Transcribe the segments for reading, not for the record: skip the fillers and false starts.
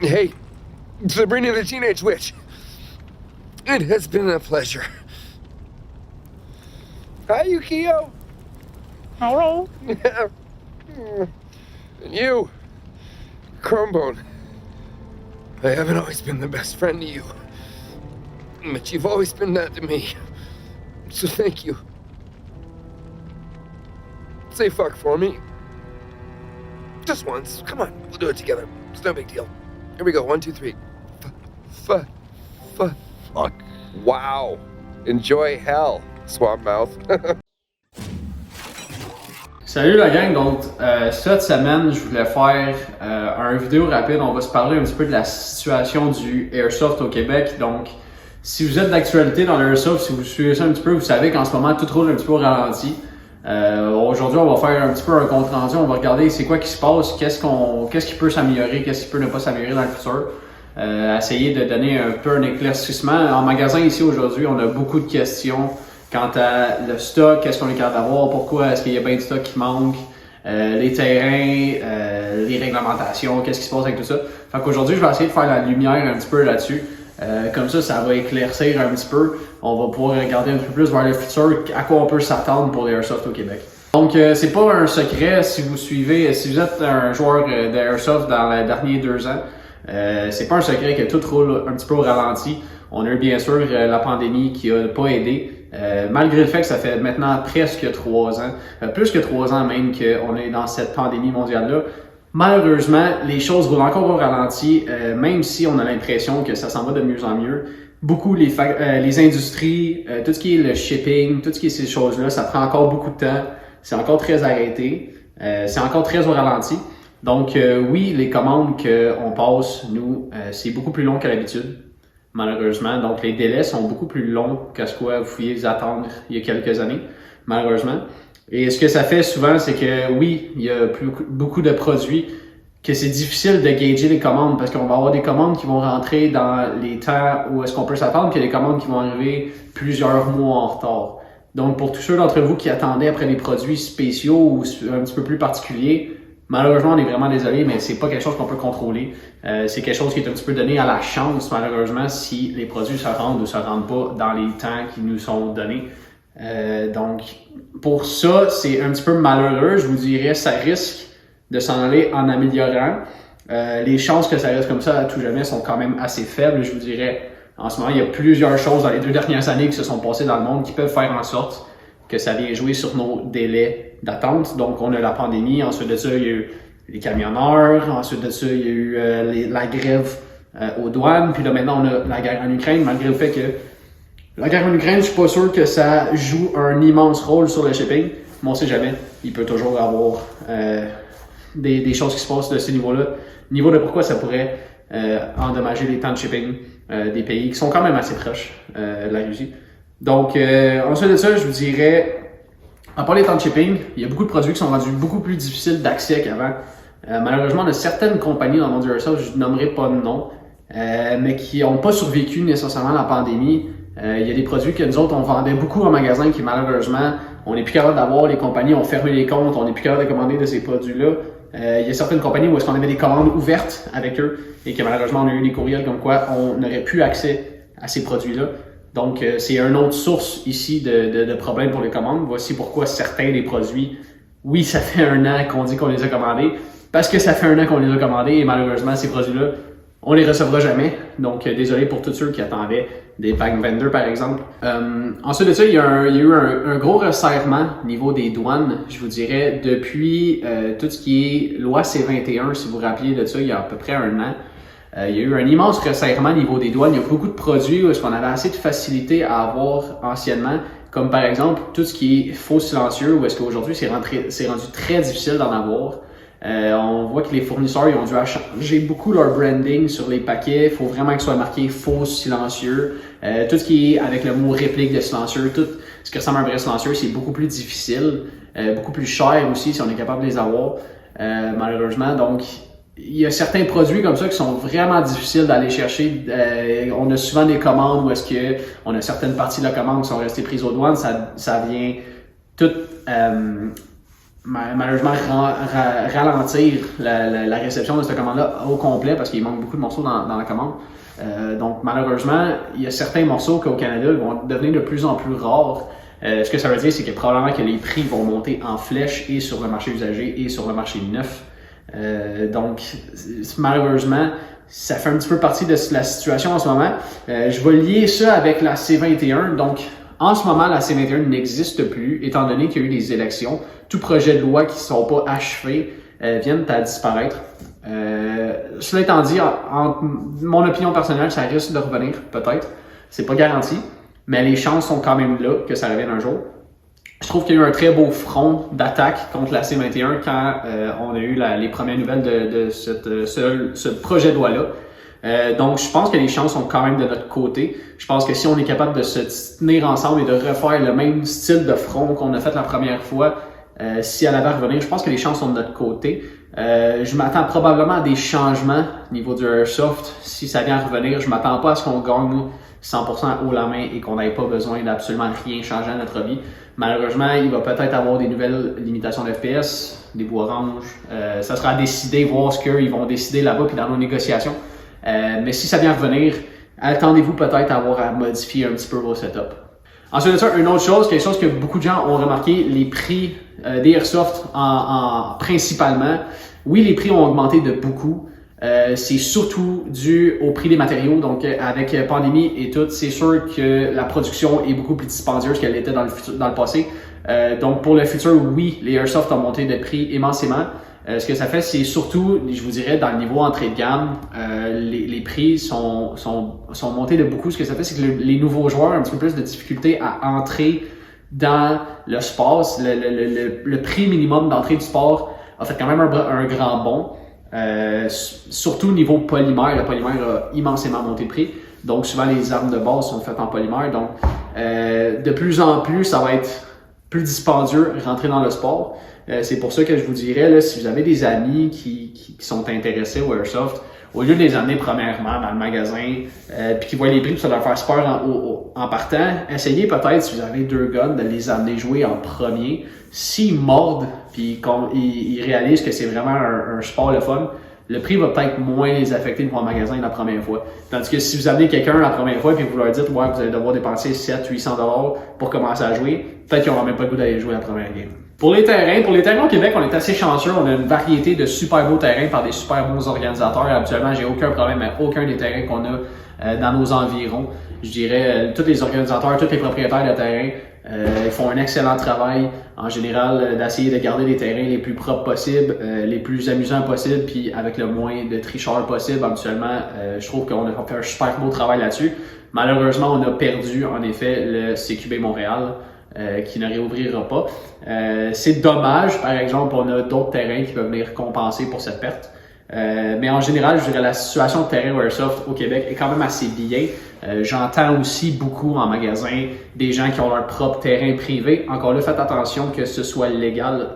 Hey, Sabrina the Teenage Witch. It has been a pleasure. Hi, Yukio. Hello. And you, Chromebone. I haven't always been the best friend to you, but you've always been that to me. So thank you. Say fuck for me. Just once. Come on, we'll do it together. It's no big deal. Here we go. 1, 2, 3. Fuck. Wow. Enjoy hell, Swamp Mouth. Salut la gang, donc cette semaine je voulais faire un vidéo rapide, on va se parler un petit peu de la situation du Airsoft au Québec. Donc si vous êtes d'actualité dans l'Airsoft, si vous suivez ça un petit peu, vous savez qu'en ce moment tout roule un petit peu au ralenti. Aujourd'hui on va faire un petit peu un compte rendu, on va regarder c'est quoi qui se passe, qu'est-ce qui peut s'améliorer, qu'est-ce qui peut ne pas s'améliorer dans le futur. Essayer de donner un peu un éclaircissement. En magasin ici aujourd'hui, on a beaucoup de questions quant à le stock, qu'est-ce qu'on est capable d'avoir, pourquoi est-ce qu'il y a bien de stock qui manque, les terrains, les réglementations, qu'est-ce qui se passe avec tout ça. Fait qu'aujourd'hui, je vais essayer de faire la lumière un petit peu là-dessus. Comme ça va éclaircir un petit peu. On va pouvoir regarder un peu plus vers le futur, à quoi on peut s'attendre pour l'Airsoft au Québec. Donc, c'est pas un secret si vous êtes un joueur d'Airsoft dans les derniers 2 ans, c'est pas un secret que tout roule un petit peu au ralenti. On a eu bien sûr la pandémie qui a pas aidé. Malgré le fait que ça fait maintenant presque 3 ans, plus que 3 ans même qu'on est dans cette pandémie mondiale-là, malheureusement, les choses roulent encore au ralenti, même si on a l'impression que ça s'en va de mieux en mieux. Beaucoup les industries, tout ce qui est le shipping, tout ce qui est ces choses-là, ça prend encore beaucoup de temps, c'est encore très arrêté, c'est encore très au ralenti. Donc oui, les commandes qu'on passe, nous, c'est beaucoup plus long qu'à l'habitude. Malheureusement, donc les délais sont beaucoup plus longs qu'à ce quoi vous pouviez attendre il y a quelques années, malheureusement. Et ce que ça fait souvent, c'est que oui, il y a beaucoup de produits que c'est difficile de gager les commandes parce qu'on va avoir des commandes qui vont rentrer dans les temps où est-ce qu'on peut s'attendre, puis il y a des commandes qui vont arriver plusieurs mois en retard. Donc pour tous ceux d'entre vous qui attendaient après des produits spéciaux ou un petit peu plus particuliers, malheureusement, on est vraiment désolé, mais c'est pas quelque chose qu'on peut contrôler. C'est quelque chose qui est un petit peu donné à la chance, malheureusement, si les produits se rendent ou se rendent pas dans les temps qui nous sont donnés. Donc, pour ça, c'est un petit peu malheureux. Je vous dirais, ça risque de s'en aller en améliorant. Les chances que ça reste comme ça à tout jamais sont quand même assez faibles. Je vous dirais, en ce moment, il y a plusieurs choses dans les 2 dernières années qui se sont passées dans le monde qui peuvent faire en sorte que ça vient jouer sur nos délais d'attente. Donc, on a la pandémie. Ensuite de ça, il y a eu les camionneurs. Ensuite de ça, il y a eu la grève aux douanes. Puis là, maintenant, on a la guerre en Ukraine, malgré le fait que la guerre en Ukraine, je suis pas sûr que ça joue un immense rôle sur le shipping. Mais on sait jamais. Il peut toujours avoir des choses qui se passent de ce niveau-là. Niveau de pourquoi ça pourrait endommager les temps de shipping des pays qui sont quand même assez proches de la Russie. Donc, ensuite de ça, je vous dirais, à part les temps de shipping, il y a beaucoup de produits qui sont rendus beaucoup plus difficiles d'accès qu'avant. Malheureusement, on a certaines compagnies dans le monde du Airsoft, je ne nommerai pas de nom, mais qui n'ont pas survécu nécessairement à la pandémie. Il y a des produits que nous autres, on vendait beaucoup en magasin qui malheureusement, on n'est plus capable d'avoir, les compagnies ont fermé les comptes, on n'est plus capable de commander de ces produits-là. Il y a certaines compagnies où est-ce qu'on avait des commandes ouvertes avec eux et que malheureusement, on a eu des courriels comme quoi on n'aurait plus accès à ces produits-là. Donc, c'est une autre source ici de problèmes pour les commandes. Voici pourquoi certains des produits, oui, ça fait 1 an qu'on dit qu'on les a commandés, parce que ça fait 1 an qu'on les a commandés et malheureusement, ces produits-là, on les recevra jamais. Donc, désolé pour tous ceux qui attendaient des pack vendors, par exemple. Ensuite de ça, il y a eu un gros resserrement au niveau des douanes, je vous dirais, depuis tout ce qui est loi C-21, si vous vous rappelez de ça, il y a à peu près 1 an. Il y a eu un immense resserrement au niveau des douanes. Il y a beaucoup de produits où est-ce qu'on avait assez de facilité à avoir anciennement, comme par exemple tout ce qui est faux silencieux, où est-ce qu'aujourd'hui c'est rendu très difficile d'en avoir. On voit que les fournisseurs ils ont dû changer beaucoup leur branding sur les paquets. Il faut vraiment que ce soit marqué faux silencieux. Tout ce qui est avec le mot réplique de silencieux, tout ce qui ressemble à un vrai silencieux, c'est beaucoup plus difficile, beaucoup plus cher aussi si on est capable de les avoir, malheureusement. Donc, il y a certains produits comme ça qui sont vraiment difficiles d'aller chercher. On a souvent des commandes où est-ce que on a certaines parties de la commande qui sont restées prises aux douanes. Ça vient tout malheureusement ralentir la réception de cette commande-là au complet parce qu'il manque beaucoup de morceaux dans la commande. Donc malheureusement, il y a certains morceaux qu'au Canada vont devenir de plus en plus rares. Ce que ça veut dire, c'est que probablement que les prix vont monter en flèche et sur le marché usagé et sur le marché neuf. Donc malheureusement, ça fait un petit peu partie de la situation en ce moment. Je vais lier ça avec la C21. Donc en ce moment, la C21 n'existe plus, étant donné qu'il y a eu des élections. Tout projet de loi qui ne sont pas achevés viennent à disparaître. Cela étant dit, en mon opinion personnelle, ça risque de revenir, peut-être. C'est pas garanti, mais les chances sont quand même là que ça revienne un jour. Je trouve qu'il y a eu un très beau front d'attaque contre la C21 quand on a eu les premières nouvelles de ce projet de loi-là. Donc, je pense que les chances sont quand même de notre côté. Je pense que si on est capable de se tenir ensemble et de refaire le même style de front qu'on a fait la première fois, si elle avait à revenir, je pense que les chances sont de notre côté. Je m'attends probablement à des changements au niveau du Airsoft. Si ça vient à revenir, je m'attends pas à ce qu'on gagne 100% haut la main et qu'on n'ait pas besoin d'absolument rien changer à notre vie. Malheureusement, il va peut-être avoir des nouvelles limitations de FPS, des bouts oranges. Ça sera à décider, voir ce qu'ils vont décider là-bas puis dans nos négociations. Mais si ça vient revenir, attendez-vous peut-être à avoir à modifier un petit peu vos setups. Ensuite de ça, une autre chose, quelque chose que beaucoup de gens ont remarqué, les prix des Airsoft principalement. Oui, les prix ont augmenté de beaucoup. C'est surtout dû au prix des matériaux. Donc, avec pandémie et tout, c'est sûr que la production est beaucoup plus dispendieuse qu'elle était dans le passé. Donc, pour le futur, oui, les Airsoft ont monté de prix immensément. Ce que ça fait, c'est surtout, je vous dirais, dans le niveau entrée de gamme, les prix sont montés de beaucoup. Ce que ça fait, c'est que les nouveaux joueurs ont un petit peu plus de difficulté à entrer dans le sport. Le prix minimum d'entrée du sport a fait quand même un grand bond. Surtout au niveau polymère. Le polymère a immensément monté de prix. Donc, souvent, les armes de base sont faites en polymère. Donc, de plus en plus, ça va être plus dispendieux rentrer dans le sport. C'est pour ça que je vous dirais, là, si vous avez des amis qui sont intéressés au Airsoft, au lieu de les amener premièrement dans le magasin, puis qu'ils voient les prix, puis ça leur faire peur en partant, essayez peut-être, si vous avez 2 guns, de les amener jouer en premier. S'ils mordent, puis ils réalisent que c'est vraiment un sport le fun, le prix va peut-être moins les affecter pour un magasin la première fois. Tandis que si vous amenez quelqu'un la première fois et vous leur dites, ouais, vous allez devoir dépenser 700-800$ pour commencer à jouer, peut-être qu'ils n'auront même pas le goût d'aller jouer la première game. Pour les terrains au Québec, on est assez chanceux. On a une variété de super beaux terrains par des super bons organisateurs. Habituellement, j'ai aucun problème avec aucun des terrains qu'on a dans nos environs. Je dirais, tous les organisateurs, tous les propriétaires de terrains, ils font un excellent travail, en général, d'essayer de garder les terrains les plus propres possibles, les plus amusants possibles, puis avec le moins de tricheurs possible. Habituellement, je trouve qu'on a fait un super beau travail là-dessus. Malheureusement, on a perdu, en effet, le CQB Montréal, qui ne réouvrira pas. C'est dommage, par exemple, on a d'autres terrains qui peuvent venir compenser pour cette perte. Mais en général, je dirais la situation de terrain Airsoft au Québec est quand même assez bien. J'entends aussi beaucoup en magasin des gens qui ont leur propre terrain privé. Encore là, faites attention que ce soit légal,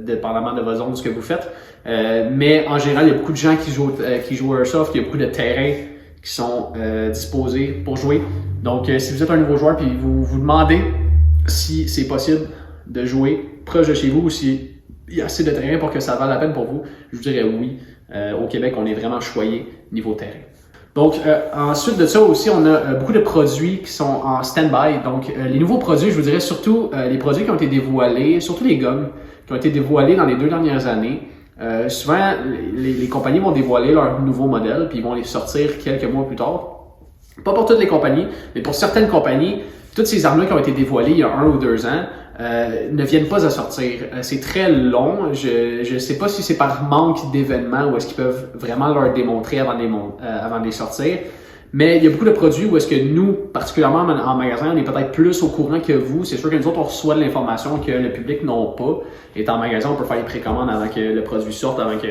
dépendamment de vos zones, ce que vous faites. Mais en général, il y a beaucoup de gens qui jouent Airsoft. Il y a beaucoup de terrains qui sont disposés pour jouer. Donc, si vous êtes un nouveau joueur puis vous vous demandez si c'est possible de jouer proche de chez vous ou s'il y a assez de terrain pour que ça vaille la peine pour vous, je vous dirais oui. Au Québec, on est vraiment choyé niveau terrain. Donc, ensuite de ça aussi, on a beaucoup de produits qui sont en stand-by. Donc, les nouveaux produits, je vous dirais surtout les produits qui ont été dévoilés, surtout les gommes, qui ont été dévoilés dans les 2 dernières années. Souvent, les compagnies vont dévoiler leurs nouveaux modèles, puis ils vont les sortir quelques mois plus tard. Pas pour toutes les compagnies, mais pour certaines compagnies, toutes ces armes-là qui ont été dévoilées il y a 1 ou 2 ans ne viennent pas à sortir. C'est très long. Je ne sais pas si c'est par manque d'événements ou est-ce qu'ils peuvent vraiment leur démontrer avant de les sortir. Mais il y a beaucoup de produits où est-ce que nous, particulièrement en magasin, on est peut-être plus au courant que vous. C'est sûr que nous autres, on reçoit de l'information que le public n'a pas. Et en magasin, on peut faire les précommandes avant que le produit sorte, avant que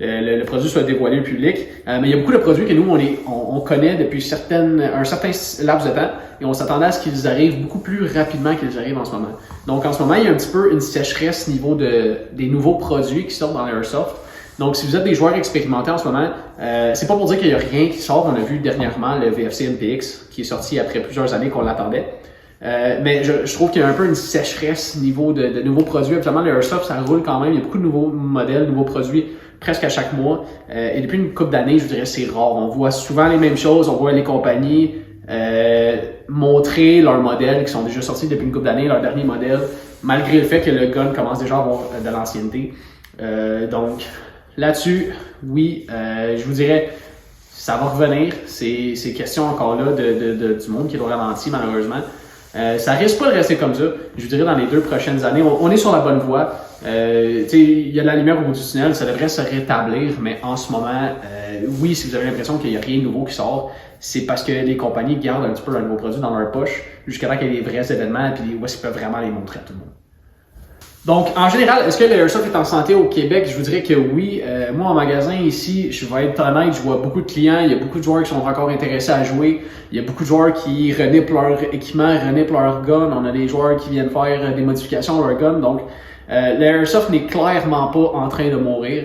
le produit soit dévoilé au public. Mais il y a beaucoup de produits que nous, on connaît depuis un certain laps de temps et on s'attendait à ce qu'ils arrivent beaucoup plus rapidement qu'ils arrivent en ce moment. Donc en ce moment, il y a un petit peu une sécheresse au niveau des nouveaux produits qui sortent dans l'Airsoft. Donc, si vous êtes des joueurs expérimentés en ce moment, c'est pas pour dire qu'il n'y a rien qui sort. On a vu dernièrement le VFC MPX qui est sorti après plusieurs années qu'on l'attendait. Mais je trouve qu'il y a un peu une sécheresse niveau de nouveaux produits. Actuellement, le Airsoft, ça roule quand même. Il y a beaucoup de nouveaux modèles, nouveaux produits presque à chaque mois. Et depuis une couple d'années, je dirais c'est rare. On voit souvent les mêmes choses. On voit les compagnies montrer leurs modèles qui sont déjà sortis depuis une couple d'années, leur dernier modèle, malgré le fait que le gun commence déjà à avoir de l'ancienneté. Donc, là-dessus, oui, je vous dirais, ça va revenir. C'est question encore là du monde qui est au ralenti, malheureusement. Ça risque pas de rester comme ça. Je vous dirais dans les 2 prochaines années, on est sur la bonne voie. Il y a de la lumière au bout du tunnel, ça devrait se rétablir, mais en ce moment, oui, si vous avez l'impression qu'il n'y a rien de nouveau qui sort, c'est parce que les compagnies gardent un petit peu leurs nouveaux produits dans leur poche jusqu'à temps qu'il y ait des vrais événements et où est-ce qu'ils peuvent vraiment les montrer à tout le monde. Donc, en général, est-ce que l'Airsoft est en santé au Québec? Je vous dirais que oui. Moi, en magasin ici, je vais être honnête, je vois beaucoup de clients, il y a beaucoup de joueurs qui sont encore intéressés à jouer. Il y a beaucoup de joueurs qui renippent leur équipement, renippent leur gun. On a des joueurs qui viennent faire des modifications à leur gun. Donc, l'Airsoft n'est clairement pas en train de mourir.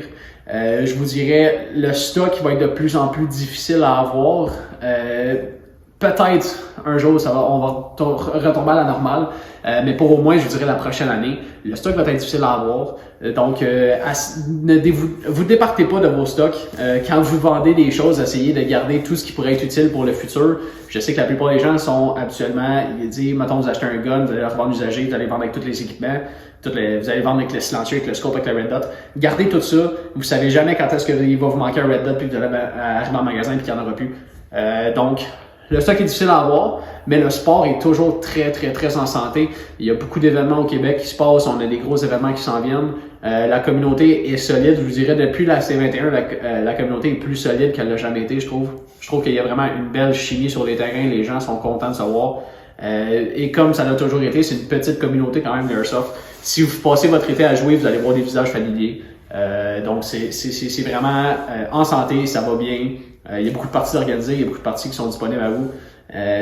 Je vous dirais, le stock va être de plus en plus difficile à avoir. Peut-être un jour, on va retomber à la normale, mais pour au moins, je vous dirais, la prochaine année, le stock va être difficile à avoir. Donc, vous départez pas de vos stocks. Quand vous vendez des choses, essayez de garder tout ce qui pourrait être utile pour le futur. Je sais que la plupart des gens sont habituellement, ils disent, mettons, vous achetez un gun, vous allez le revendre usagé, vous allez vendre avec tous les équipements, vous allez vendre avec le silencieux, avec le scope, avec le red dot. Gardez tout ça. Vous savez jamais quand est-ce qu'il va vous manquer un red dot puis que vous allez arriver en magasin et qu'il n'y en aura plus. Donc, le stock est difficile à avoir, mais le sport est toujours très, très, très en santé. Il y a beaucoup d'événements au Québec qui se passent. On a des gros événements qui s'en viennent. La communauté est solide. Je vous dirais, depuis la C21, la communauté est plus solide qu'elle l'a jamais été, je trouve. Je trouve qu'il y a vraiment une belle chimie sur les terrains. Les gens sont contents de se voir. Et comme ça l'a toujours été, c'est une petite communauté quand même d'Airsoft. Si vous passez votre été à jouer, vous allez voir des visages familiers. Donc, c'est vraiment en santé, ça va bien. Il y a beaucoup de parties organisées, il y a beaucoup de parties qui sont disponibles à vous.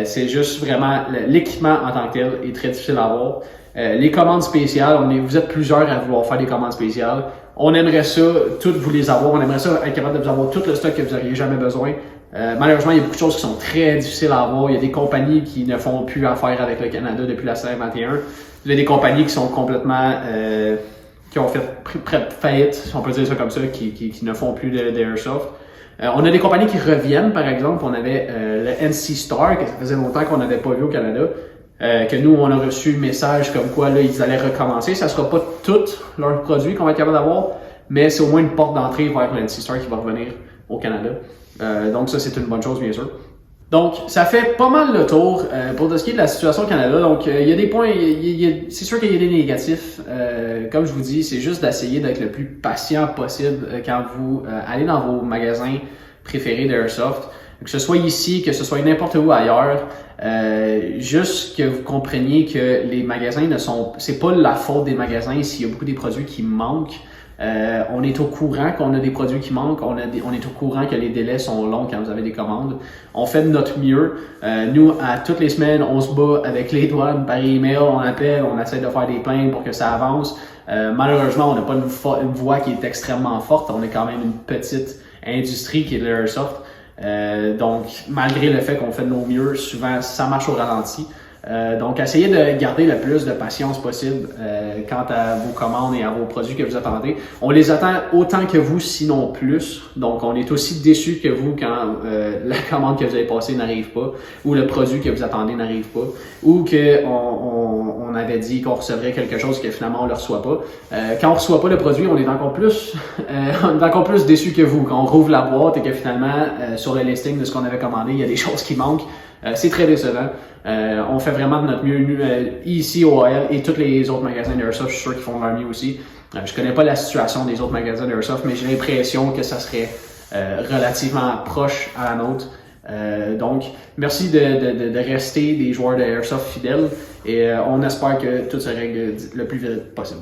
C'est juste vraiment, l'équipement en tant que tel est très difficile à avoir. Les commandes spéciales, vous êtes plusieurs à vouloir faire des commandes spéciales. On aimerait ça, toutes vous les avoir. On aimerait ça être capable de vous avoir tout le stock que vous n'auriez jamais besoin. Malheureusement, il y a beaucoup de choses qui sont très difficiles à avoir. Il y a des compagnies qui ne font plus affaire avec le Canada depuis la C21. Il y a des compagnies qui sont complètement... qui ont fait faillite, si on peut dire ça comme ça, qui ne font plus d'Airsoft. On a des compagnies qui reviennent, par exemple. On avait le NC Star, que ça faisait longtemps qu'on n'avait pas vu au Canada. Que nous, on a reçu le message comme quoi là, ils allaient recommencer. Ça sera pas tous leurs produits qu'on va être capable d'avoir, mais c'est au moins une porte d'entrée vers le NC Star qui va revenir au Canada. Donc ça, c'est une bonne chose, bien sûr. Donc, ça fait pas mal le tour pour ce qui est de la situation au Canada. Donc, il y a des points, c'est sûr qu'il y a des négatifs. Comme je vous dis, c'est juste d'essayer d'être le plus patient possible quand vous allez dans vos magasins préférés d'Airsoft. Que ce soit ici, que ce soit n'importe où ailleurs. Juste que vous compreniez que les magasins c'est pas la faute des magasins s'il y a beaucoup des produits qui manquent. On est au courant qu'on a des produits qui manquent, on est au courant que les délais sont longs quand vous avez des commandes. On fait de notre mieux. Nous, à toutes les semaines, on se bat avec les douanes par email, on appelle, on essaie de faire des plaintes pour que ça avance. Malheureusement, on n'a pas une voix qui est extrêmement forte. On est quand même une petite industrie qui est de l'Airsoft. Donc, malgré le fait qu'on fait de nos mieux, souvent, ça marche au ralenti. Donc, essayez de garder le plus de patience possible quant à vos commandes et à vos produits que vous attendez. On les attend autant que vous, sinon plus. Donc, on est aussi déçus que vous quand la commande que vous avez passée n'arrive pas ou le produit que vous attendez n'arrive pas ou que on avait dit qu'on recevrait quelque chose que finalement on ne le reçoit pas. Quand on ne reçoit pas le produit, on est encore plus déçus que vous. Quand on rouvre la boîte et que finalement, sur le listing de ce qu'on avait commandé, il y a des choses qui manquent. C'est très décevant. On fait vraiment de notre mieux ici au OL et tous les autres magasins d'Airsoft, je suis sûr qu'ils font leur mieux aussi. Je connais pas la situation des autres magasins d'Airsoft, mais j'ai l'impression que ça serait relativement proche à la nôtre. Donc, merci de rester des joueurs d'Airsoft fidèles et on espère que tout se règle le plus vite possible.